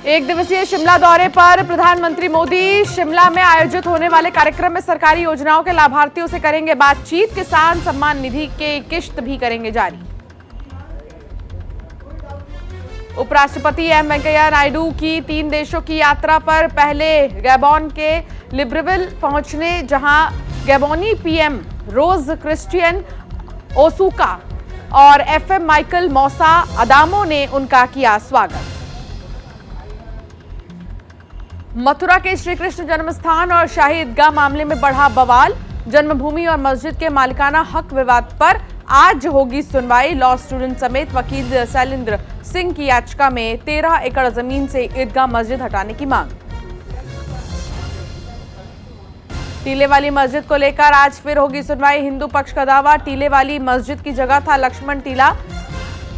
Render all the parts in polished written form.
एक दिवसीय शिमला दौरे पर प्रधानमंत्री मोदी शिमला में आयोजित होने वाले कार्यक्रम में सरकारी योजनाओं के लाभार्थियों से करेंगे बातचीत। किसान सम्मान निधि के किश्त भी करेंगे जारी। उपराष्ट्रपति एम वेंकैया नायडू की 3 देशों की यात्रा पर पहले गैबोन के लिब्रेविल पहुंचने, जहां गैबोनी पीएम रोज क्रिस्टियन ओसुका और एफएम माइकल मौसा अदामो ने उनका किया स्वागत। मथुरा के श्री कृष्ण जन्मस्थान और शाही ईदगाह मामले में बढ़ा बवाल। जन्मभूमि और मस्जिद के मालिकाना हक विवाद पर आज होगी सुनवाई। लॉ स्टूडेंट समेत वकील शैलेंद्र सिंह की याचिका में 13 एकड़ जमीन से ईदगाह मस्जिद हटाने की मांग। टीले वाली मस्जिद को लेकर आज फिर होगी सुनवाई। हिंदू पक्ष का दावा, टीले वाली मस्जिद की जगह था लक्ष्मण टीला।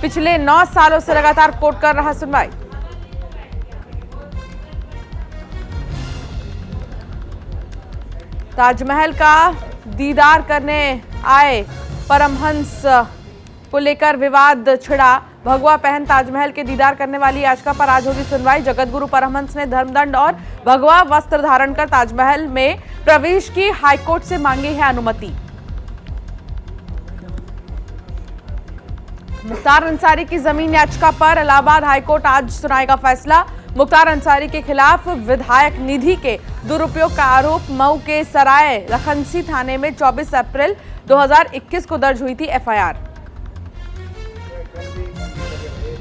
पिछले 9 सालों से लगातार कोर्ट कर रहा सुनवाई। ताजमहल का दीदार करने आए परमहंस को लेकर विवाद छिड़ा। भगवा पहन ताजमहल के दीदार करने वाली याचिका पर आज होगी सुनवाई। जगतगुरु परमहंस ने धर्मदंड और भगवा वस्त्र धारण कर ताजमहल में प्रवेश की हाईकोर्ट से मांगी है अनुमति। मुख्तार अंसारी की जमीन याचिका पर इलाहाबाद हाईकोर्ट आज सुनाएगा फैसला। मुख्तार अंसारी के खिलाफ विधायक निधि के दुरुपयोग का आरोप मऊ के सराय लखनसी थाने में 24 अप्रैल 2021 को दर्ज हुई थी एफआईआर।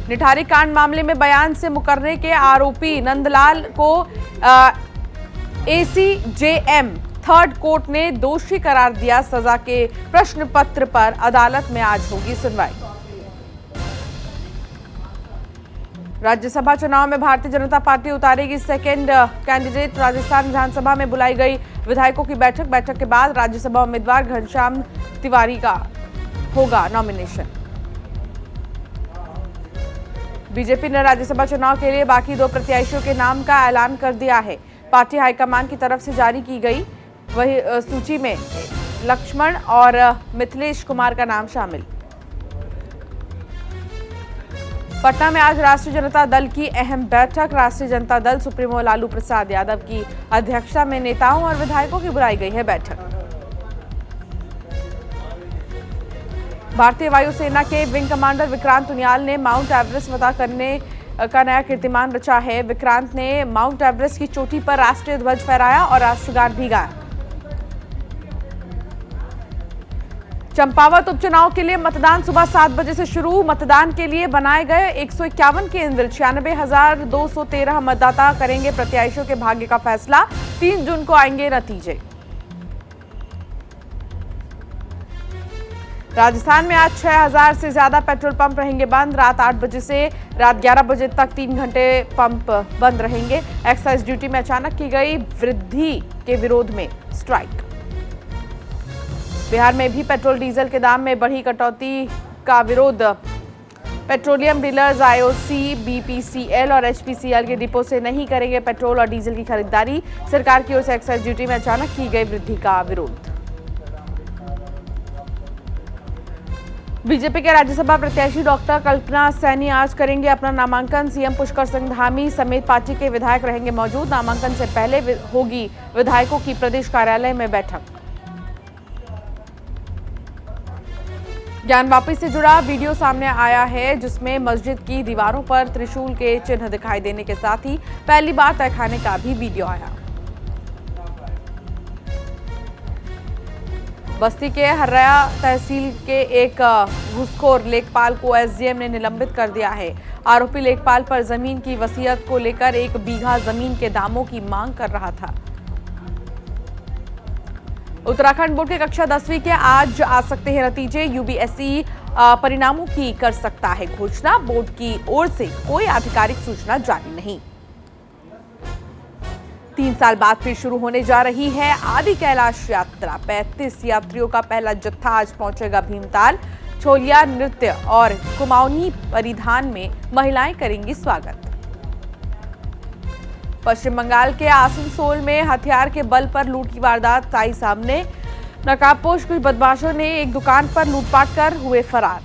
निठारी कांड मामले में बयान से मुकरने के आरोपी नंदलाल को एसीजेएम थर्ड कोर्ट ने दोषी करार दिया। सजा के प्रश्न पत्र पर अदालत में आज होगी सुनवाई। राज्यसभा चुनाव में भारतीय जनता पार्टी उतारेगी सेकेंड कैंडिडेट। राजस्थान विधानसभा में बुलाई गई विधायकों की बैठक के बाद राज्यसभा उम्मीदवार घनश्याम तिवारी का होगा नॉमिनेशन। बीजेपी ने राज्यसभा चुनाव के लिए बाकी 2 प्रत्याशियों के नाम का ऐलान कर दिया है। पार्टी हाईकमान की तरफ से जारी की गई वही सूची में लक्ष्मण और मिथिलेश कुमार का नाम शामिल। पटना में आज राष्ट्रीय जनता दल की अहम बैठक। राष्ट्रीय जनता दल सुप्रीमो लालू प्रसाद यादव की अध्यक्षता में नेताओं और विधायकों की बुलाई गई है बैठक। भारतीय वायुसेना के विंग कमांडर विक्रांत उनियाल ने माउंट एवरेस्ट फतह करने का नया कीर्तिमान रचा है। विक्रांत ने माउंट एवरेस्ट की चोटी पर राष्ट्रीय ध्वज फहराया और राष्ट्रगान भी गाया। चंपावत उपचुनाव के लिए मतदान सुबह 7 बजे से शुरू। मतदान के लिए बनाए गए 151 केंद्र। 96,213 मतदाता करेंगे प्रत्याशियों के भाग्य का फैसला। 3 जून को आएंगे नतीजे। राजस्थान में आज 6,000 से ज्यादा पेट्रोल पंप रहेंगे बंद। रात 8 बजे से रात 11 बजे तक 3 घंटे पंप बंद रहेंगे। एक्साइज ड्यूटी में अचानक की गई वृद्धि के विरोध में स्ट्राइक। बिहार में भी पेट्रोल डीजल के दाम में बढ़ी कटौती का विरोध। पेट्रोलियम डीलर्स आईओसी, बीपीसीएल और एचपीसीएल के डिपो से नहीं करेंगे पेट्रोल और डीजल की खरीदारी। सरकार की ओर से एक्साइज ड्यूटी में अचानक की गई वृद्धि का विरोध। बीजेपी के राज्यसभा प्रत्याशी डॉक्टर कल्पना सैनी आज करेंगे अपना नामांकन। सीएम पुष्कर सिंह धामी समेत पार्टी के विधायक रहेंगे मौजूद। नामांकन से पहले होगी विधायकों की प्रदेश कार्यालय में बैठक। ज्ञान वापी से जुड़ा वीडियो सामने आया है, जिसमें मस्जिद की दीवारों पर त्रिशूल के चिन्ह दिखाई देने के साथ ही पहली बार तहखाने का भी वीडियो आया। बस्ती के हर्राया तहसील के एक घुसखोर लेखपाल को एसडीएम ने निलंबित कर दिया है। आरोपी लेखपाल पर जमीन की वसीयत को लेकर 1 बीघा जमीन के दामों की मांग कर रहा था। उत्तराखंड बोर्ड के कक्षा 10वीं के आज आ सकते हैं नतीजे। यूपीएससी परिणामों की कर सकता है घोषणा। बोर्ड की ओर से कोई आधिकारिक सूचना जारी नहीं। 3 साल बाद फिर शुरू होने जा रही है आदि कैलाश यात्रा। 35 यात्रियों का पहला जत्था आज पहुंचेगा भीमताल। छोलिया नृत्य और कुमाऊनी परिधान में महिलाएं करेंगी स्वागत। पश्चिम बंगाल के आसनसोल में हथियार के बल पर लूट की वारदात आई सामने। नकाबपोश कुछ बदमाशों ने एक दुकान पर लूटपाट कर हुए फरार।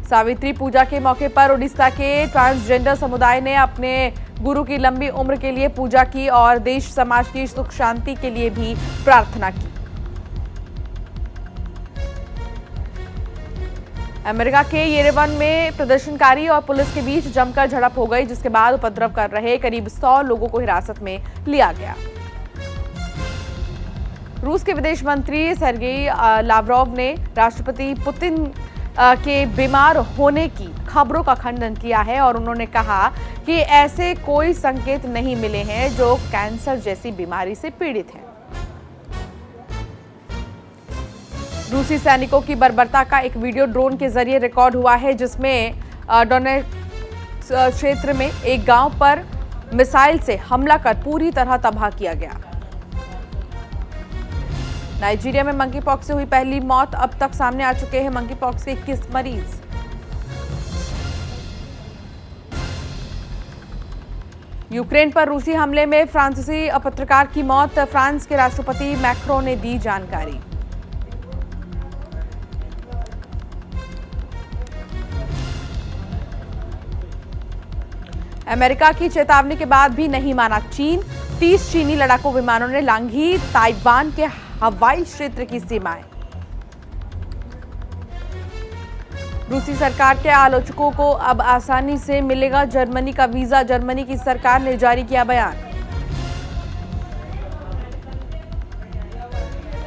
सावित्री पूजा के मौके पर उड़ीसा के ट्रांसजेंडर समुदाय ने अपने गुरु की लंबी उम्र के लिए पूजा की और देश समाज की सुख शांति के लिए भी प्रार्थना की। अमेरिका के येरेवन में प्रदर्शनकारी और पुलिस के बीच जमकर झड़प हो गई, जिसके बाद उपद्रव कर रहे करीब 100 लोगों को हिरासत में लिया गया। रूस के विदेश मंत्री सर्गेई लावरोव ने राष्ट्रपति पुतिन के बीमार होने की खबरों का खंडन किया है और उन्होंने कहा कि ऐसे कोई संकेत नहीं मिले हैं जो कैंसर जैसी बीमारी से पीड़ित हैं। रूसी सैनिकों की बर्बरता का एक वीडियो ड्रोन के जरिए रिकॉर्ड हुआ है, जिसमें डोनेट्स्क क्षेत्र में एक गांव पर मिसाइल से हमला कर पूरी तरह तबाह किया गया। नाइजीरिया में मंकी पॉक्स से हुई पहली मौत, अब तक सामने आ चुके हैं मंकी पॉक्स के 21 मरीज। यूक्रेन पर रूसी हमले में फ्रांसीसी पत्रकार की मौत, फ्रांस के राष्ट्रपति मैक्रों ने दी जानकारी। अमेरिका की चेतावनी के बाद भी नहीं माना चीन, 30 चीनी लड़ाकू विमानों ने लांघी ताइवान के हवाई क्षेत्र की सीमाएं। रूसी सरकार के आलोचकों को अब आसानी से मिलेगा जर्मनी का वीजा, जर्मनी की सरकार ने जारी किया बयान।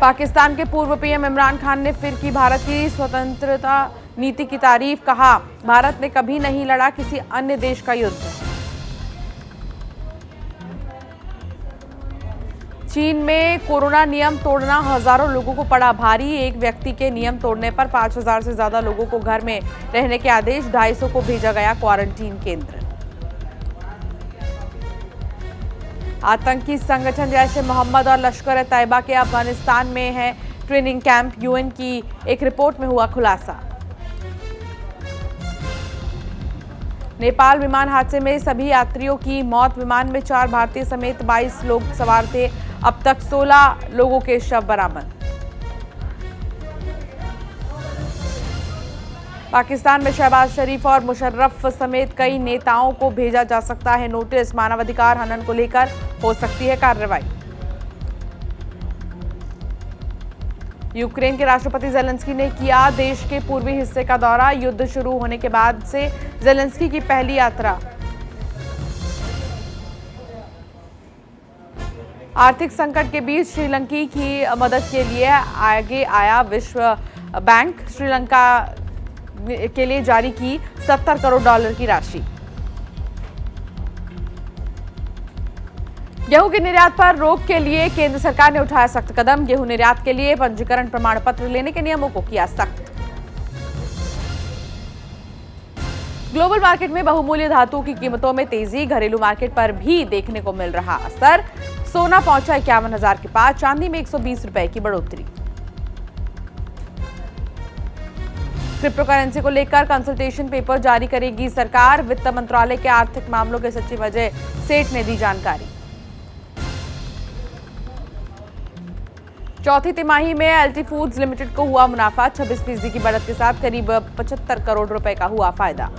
पाकिस्तान के पूर्व पीएम इमरान खान ने फिर की भारत की स्वतंत्रता नीति की तारीफ, कहा भारत ने कभी नहीं लड़ा किसी अन्य देश का युद्ध। चीन में कोरोना नियम तोड़ना हजारों लोगों को पड़ा भारी, एक व्यक्ति के नियम तोड़ने पर 5000 से ज्यादा लोगों को घर में रहने के आदेश, 250 को भेजा गया क्वारंटीन केंद्र। आतंकी संगठन जैश ए मोहम्मद और लश्कर-ए-तैयबा के अफगानिस्तान में है ट्रेनिंग कैंप, यूएन की एक रिपोर्ट में हुआ खुलासा। नेपाल विमान हादसे में सभी यात्रियों की मौत, विमान में 4 भारतीय समेत 22 लोग सवार थे, अब तक 16 लोगों के शव बरामद। पाकिस्तान में शहबाज शरीफ और मुशर्रफ समेत कई नेताओं को भेजा जा सकता है नोटिस, मानवाधिकार हनन को लेकर हो सकती है कार्रवाई। यूक्रेन के राष्ट्रपति जेलेंस्की ने किया देश के पूर्वी हिस्से का दौरा, युद्ध शुरू होने के बाद से जेलेंस्की की पहली यात्रा। आर्थिक संकट के बीच श्रीलंका की मदद के लिए आगे आया विश्व बैंक, श्रीलंका के लिए जारी की $70 करोड़ की राशि। गेहूं के निर्यात पर रोक के लिए केंद्र सरकार ने उठाया सख्त कदम, गेहूं निर्यात के लिए पंजीकरण प्रमाण पत्र लेने के नियमों को किया सख्त। ग्लोबल मार्केट में बहुमूल्य धातुओं की कीमतों में तेजी, घरेलू मार्केट पर भी देखने को मिल रहा असर, सोना पहुंचा 51,000 के पास, चांदी में 120 रुपए की बढ़ोतरी। क्रिप्टो करेंसी को लेकर कंसल्टेशन पेपर जारी करेगी सरकार, वित्त मंत्रालय के आर्थिक मामलों के सचिव अजय सेठ ने दी जानकारी। चौथी तिमाही में एलटी फूड्स लिमिटेड को हुआ मुनाफा, 26% की बढ़त के साथ करीब 75 करोड़ रुपए का हुआ फायदा।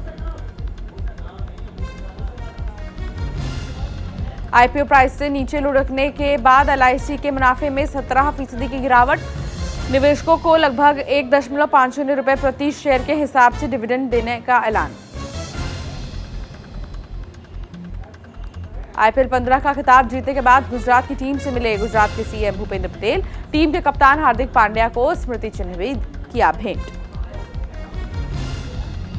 आईपीओ प्राइस से नीचे लुढ़कने के बाद एलआईसी के मुनाफे में 17% की गिरावट, निवेशकों को लगभग 1.50 रुपए प्रति शेयर के हिसाब से डिविडेंड देने का ऐलान। आईपीएल 15 का खिताब जीतने के बाद गुजरात की टीम से मिले गुजरात के सीएम भूपेंद्र पटेल, टीम के कप्तान हार्दिक पांड्या को स्मृति चिन्ह भी किया भेंट।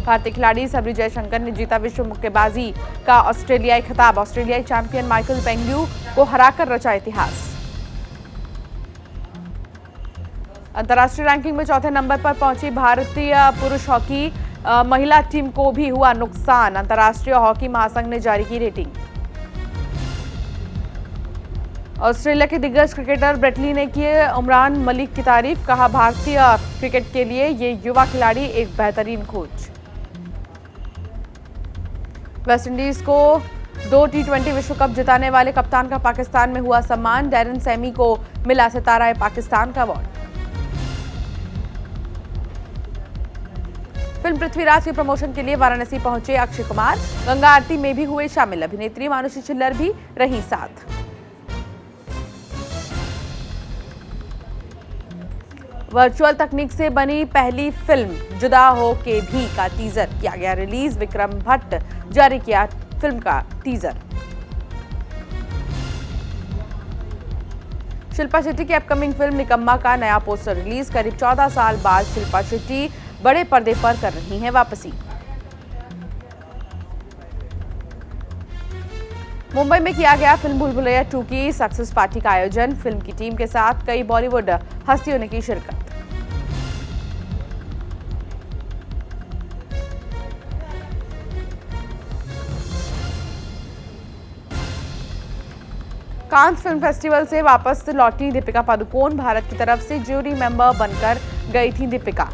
भारतीय खिलाड़ी सबरी जयशंकर ने जीता विश्व मुक्केबाजी का ऑस्ट्रेलियाई खिताब, ऑस्ट्रेलियाई चैंपियन माइकल पेंग्यू को हराकर रचा इतिहास। अंतर्राष्ट्रीय रैंकिंग में चौथे नंबर पर पहुंची भारतीय पुरुष हॉकी महिला टीम को भी हुआ नुकसान, अंतर्राष्ट्रीय हॉकी महासंघ ने जारी की रेटिंग। ऑस्ट्रेलिया के दिग्गज क्रिकेटर ब्रेट ली ने की उमरान मलिक की तारीफ, कहा भारतीय क्रिकेट के लिए ये युवा खिलाड़ी एक बेहतरीन खोज। वेस्टइंडीज को 2 टी20 विश्व कप जिताने वाले कप्तान का पाकिस्तान में हुआ सम्मान, डैरन सैमी को मिला सितारा पाकिस्तान का अवार्ड। फिल्म पृथ्वीराज के प्रमोशन के लिए वाराणसी पहुंचे अक्षय कुमार। गंगा आरती में भी हुए शामिल। अभिनेत्री मानुषी छिल्लर भी रही साथ। वर्चुअल तकनीक से बनी पहली फिल्म जुदा हो के भी का टीजर किया गया रिलीज। विक्रम भट्ट जारी किया फिल्म का टीजर। शिल्पा शेट्टी की अपकमिंग फिल्म निकम्मा का नया पोस्टर रिलीज। करीब 14 साल बाद शिल्पा शेट्टी बड़े पर्दे पर कर रही हैं वापसी। मुंबई में किया गया फिल्म भूल भुलैया 2 की सक्सेस पार्टी का आयोजन। फिल्म की टीम के साथ कई बॉलीवुड हस्तियों ने की शिरकत। कांस फिल्म फेस्टिवल से वापस लौटी दीपिका पादुकोण। भारत की तरफ से ज्यूरी मेंबर बनकर गई थी दीपिका।